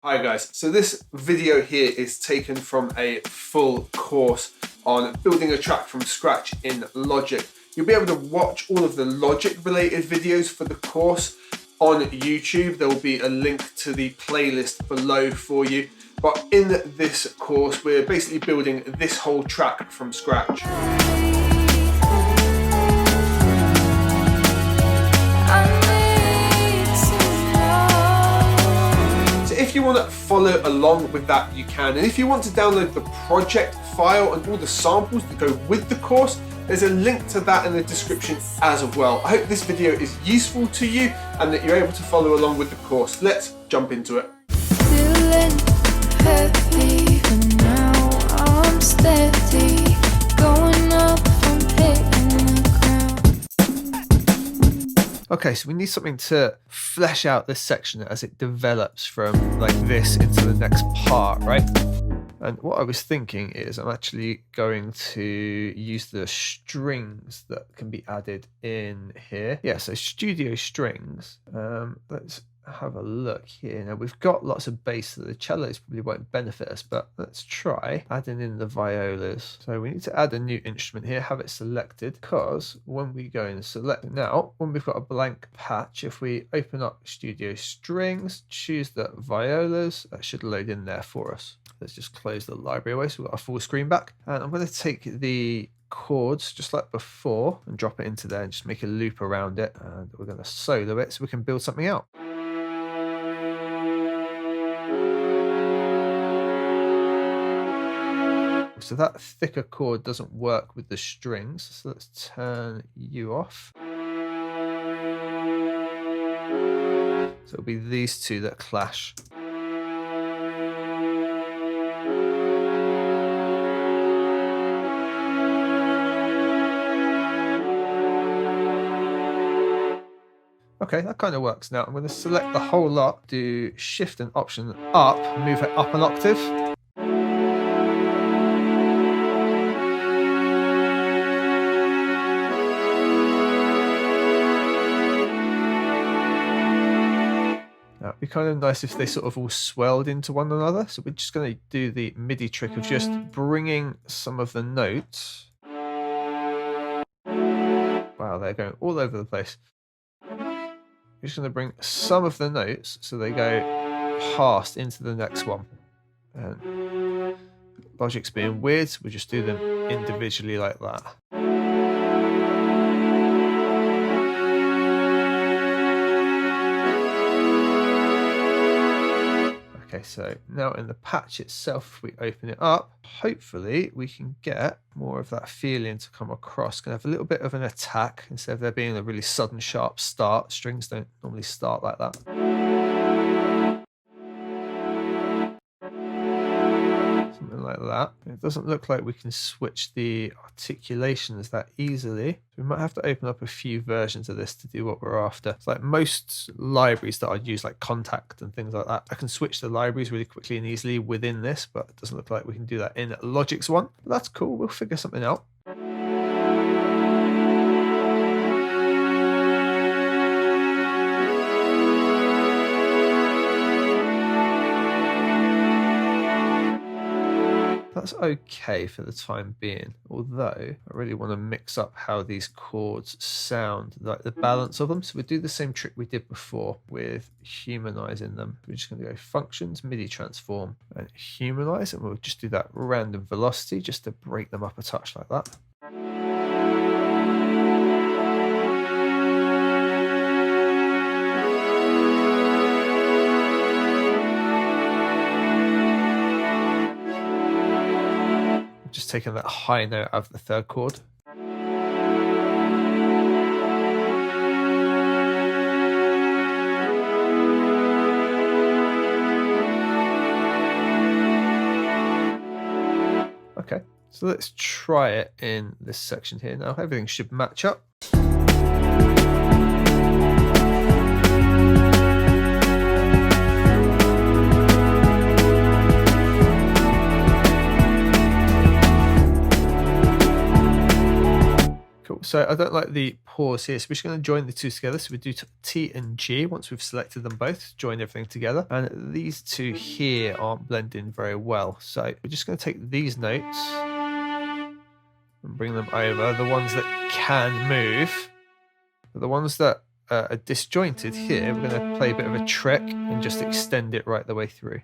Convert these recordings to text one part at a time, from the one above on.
Hi guys, so this video here is taken from a full course on building a track from scratch in Logic. You'll be able to watch all of the Logic related videos for the course on YouTube. There will be a link to the playlist below for you. But in this course, we're basically building this whole track from scratch. If you want to follow along with that, you can. And if you want to download the project file and all the samples that go with the course, there's a link to that in the description as well. I hope this video is useful to you and that you're able to follow along with the course. Let's jump into it. Feeling heavy, but now I'm steady, going up from hitting the ground. Okay, so we need something to flesh out this section as it develops from like this into the next part, right? And what I was thinking is I'm actually going to use the strings that can be added in here. Yeah, so studio strings. Let's have a look here. Now we've got lots of bass, so the cellos probably won't benefit us, but let's try adding in the violas. So we need to add a new instrument here, have it selected, because when we go and select now, when we've got a blank patch, if we open up studio strings, choose the violas, that should load in there for us. Let's just close the library away so we've got our full screen back. And I'm going to take the chords just like before and drop it into there and just make a loop around it. And we're going to solo it so we can build something out. So that thicker chord doesn't work with the strings. So let's turn you off. So it'll be these two that clash. Okay, that kind of works. Now I'm going to select the whole lot, do Shift and Option up, move it up an octave. Now it'd be kind of nice if they sort of all swelled into one another. So we're just going to do the MIDI trick of just bringing some of the notes. Wow, they're going all over the place. We're just going to bring some of the notes so they go past into the next one. And Logic's being weird, so we'll just do them individually like that. Okay, so now in the patch itself, if we open it up, hopefully we can get more of that feeling to come across. Going to have a little bit of an attack instead of there being a really sudden, sharp start. Strings don't normally start like that. Something like that. It doesn't look like we can switch the articulations that easily. We might have to open up a few versions of this to do what we're after. It's like most libraries that I'd use, like Contact and things like that. I can switch the libraries really quickly and easily within this, but it doesn't look like we can do that in Logic's one. But that's cool. We'll figure something out. That's okay for the time being, although I really want to mix up how these chords sound, like the balance of them. So we do the same trick we did before with humanizing them. We're just going to go Functions, MIDI Transform, and Humanize, and we'll just do that random velocity just to break them up a touch like that. Just taking that high note out of the third chord. Okay, so let's try it in this section here now. Everything should match up. So I don't like the pause here. So we're just going to join the two together. So we do T and G once we've selected them both, join everything together. And these two here aren't blending very well. So we're just going to take these notes and bring them over. The ones that can move, but the ones that are disjointed here, we're going to play a bit of a trick and just extend it right the way through.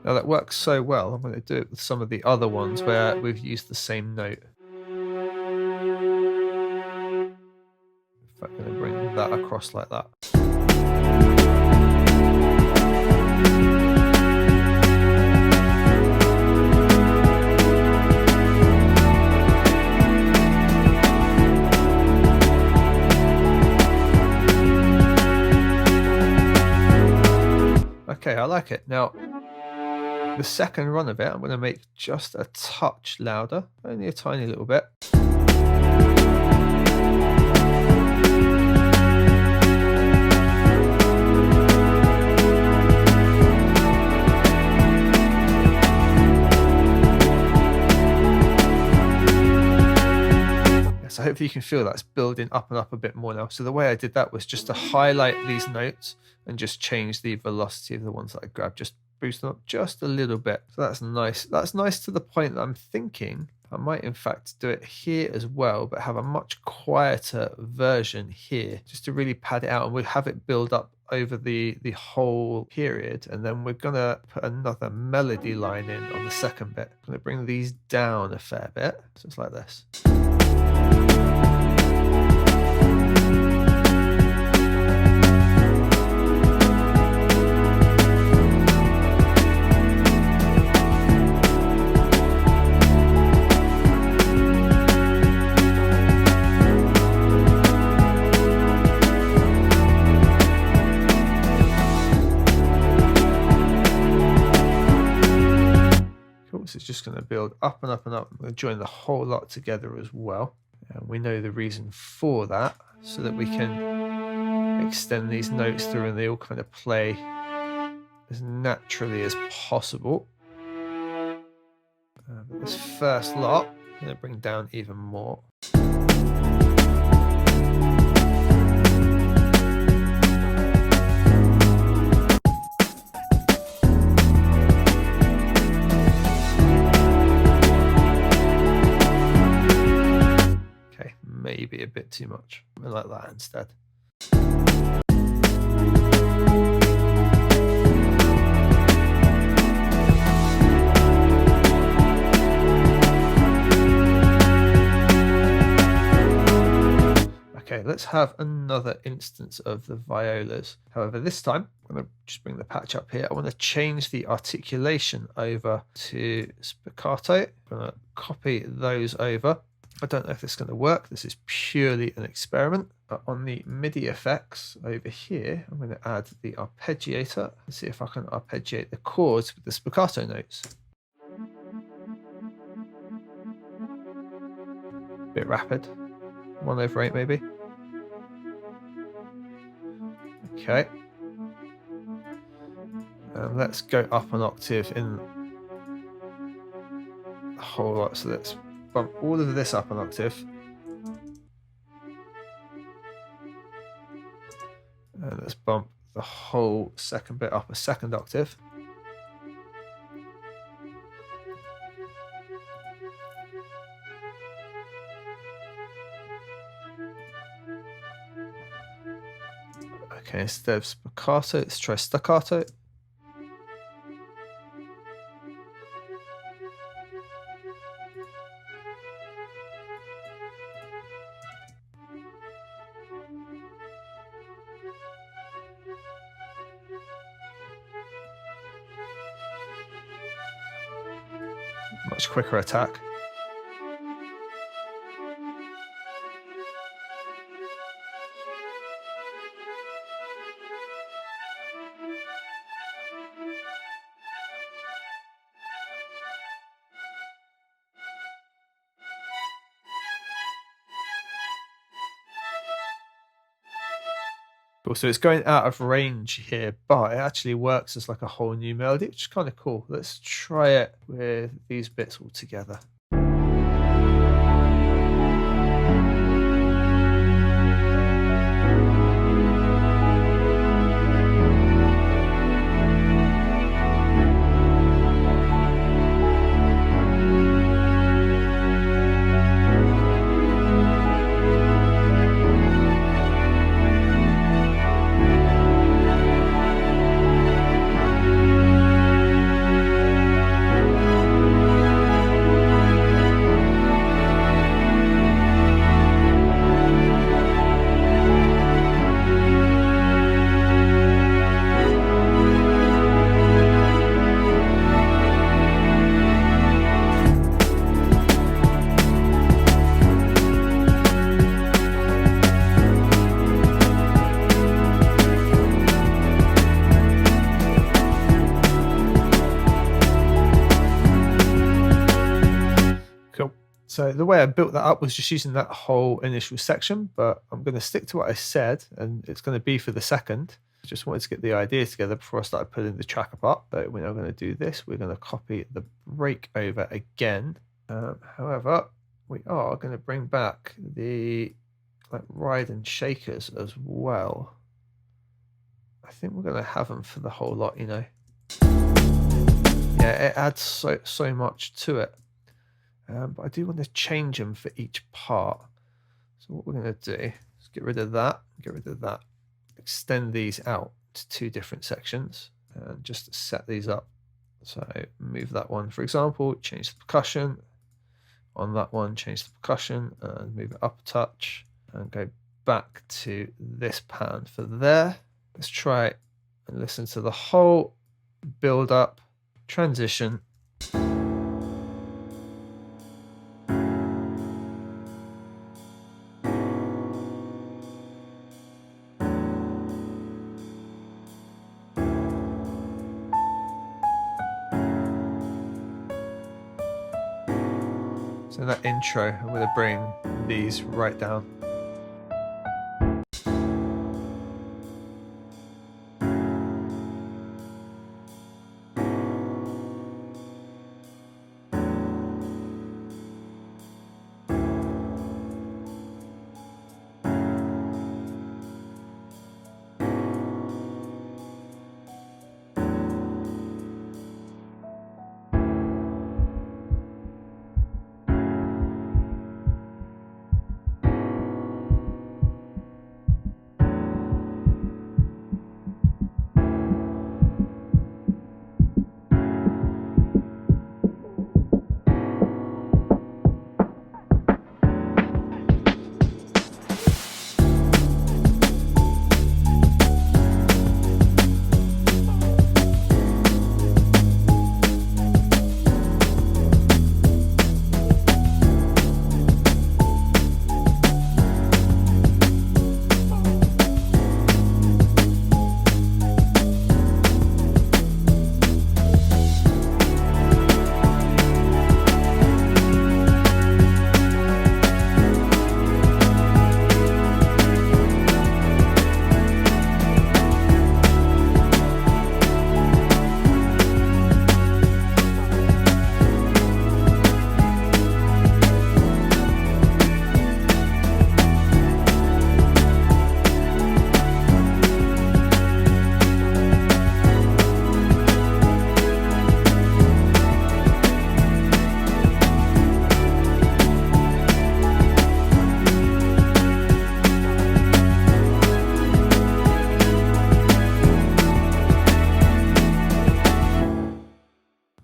Now that works so well, I'm going to do it with some of the other ones where we've used the same note. In fact, I'm going to bring that across like that. Okay, I like it. Now, the second run of it, I'm going to make just a touch louder, only a tiny little bit. So hopefully you can feel that's building up and up a bit more now. So the way I did that was just to highlight these notes and just change the velocity of the ones that I grabbed, just boost them up just a little bit. So that's nice. That's nice to the point that I'm thinking I might in fact do it here as well, but have a much quieter version here just to really pad it out, and we'll have it build up over the whole period. And then we're gonna put another melody line in on the second bit. I'm gonna bring these down a fair bit. So it's like this. So it's just going to build up and up and up. We'll join the whole lot together as well. And we know the reason for that, so that we can extend these notes through and they all kind of play as naturally as possible. But this first lot, I'm going to bring down even more. Maybe a bit too much. I like that instead. Okay, let's have another instance of the violas. However, this time, I'm going to just bring the patch up here. I want to change the articulation over to spiccato. I'm going to copy those over. I don't know if this is going to work. This is purely an experiment. But on the MIDI effects over here, I'm going to add the arpeggiator and see if I can arpeggiate the chords with the spiccato notes. Bit rapid. 1/8 maybe. Okay. And let's go up an octave in the whole lot. So let's bump all of this up an octave. And let's bump the whole second bit up a second octave. Okay, instead of spiccato, let's try staccato. Much quicker attack. Cool, so it's going out of range here, but it actually works as like a whole new melody, which is kind of cool. Let's try it with these bits all together. So the way I built that up was just using that whole initial section, but I'm going to stick to what I said, and it's going to be for the second. I just wanted to get the idea together before I started putting the track apart. But we're now going to do this. We're going to copy the break over again. However, we are going to bring back the ride and shakers as well. I think we're going to have them for the whole lot, you know. Yeah, it adds so much to it. But I do want to change them for each part. So what we're going to do is get rid of that, extend these out to 2 different sections, and just set these up. So move that one, for example, change the percussion. On that one, change the percussion and move it up a touch, and go back to this pattern for there. Let's try and listen to the whole build up, transition. So that intro, I'm going to bring these right down.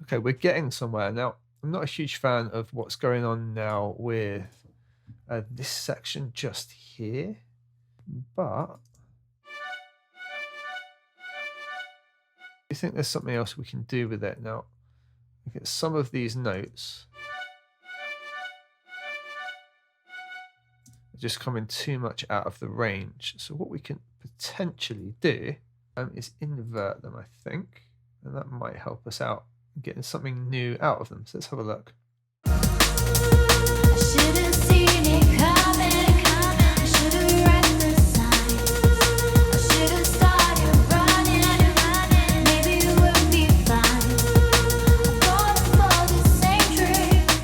Okay, we're getting somewhere. Now, I'm not a huge fan of what's going on now with this section just here, but I think there's something else we can do with it. Now, look at some of these notes. They're just coming too much out of the range. So what we can potentially do is invert them, I think, and that might help us out getting something new out of them. So let's have a look. I should've seen it coming.